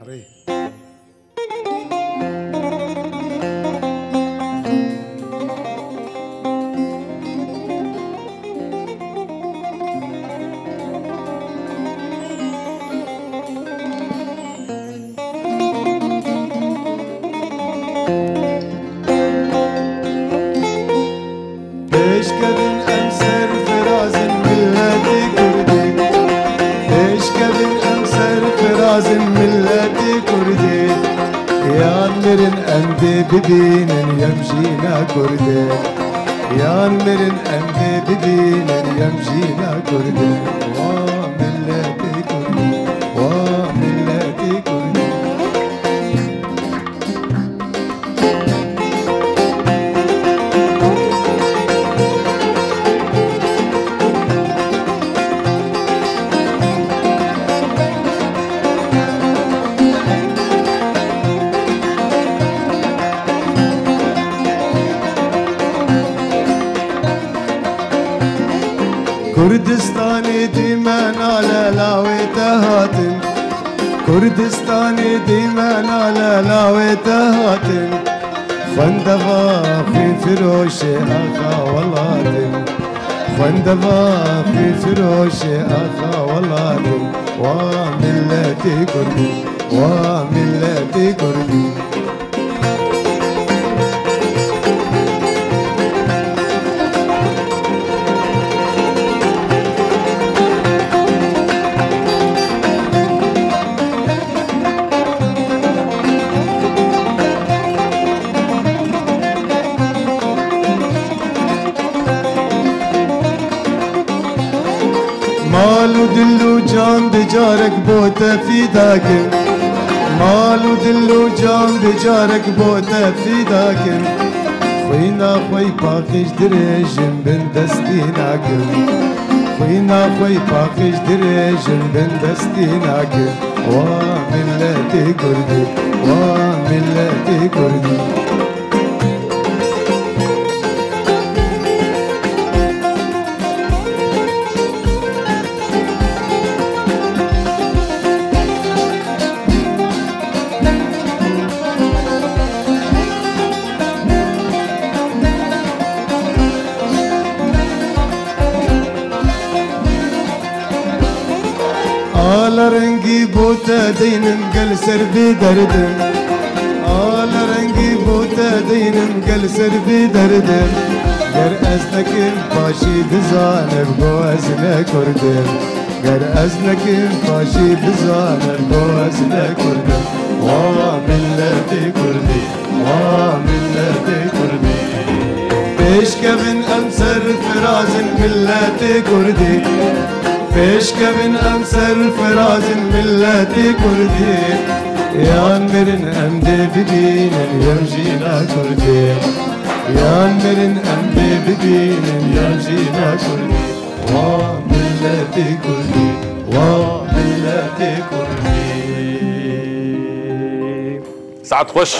ري ملتي كردي يا مرن أمدي ببينن يمشينا كردي يا مرن أمدي ببينن يمشينا كردي وملتي كردي وملتي كردي كردستاني ديما على لاويتهاتن كردستاني ديما على لاويتهاتن خندفا في فروش أخا ولاتن خندفا في فروش أخا ولاتن وملتي كردي وملتي كردي مال ودل وجان بجارك بوته في داكن مال ودل وجان بجارك بوته في داكن خوينا خوي باقيش دريجن بن دستيناكن خوينا خوي باقيش دريجن بن دستيناكن وملتي كردي وملتي كردي على رنگی بوته دینم گل سر بی دردم على رنگی بوته دینم گل سر بی دردم گر از نکم پاشی بزانم گو از نکردم گر از نکم پاشی بزانم گو از نکردم وملتي كردي وملتي كردي پیشکبن امسر فراز ملتي كردي پیشکبن امسر فراز ملتي كردي يا مرن امدي بدينن يمشينا كردي يا مرن امدي بدينن يمشينا كردي وملتي كردي وملتي كردي ساعة تخش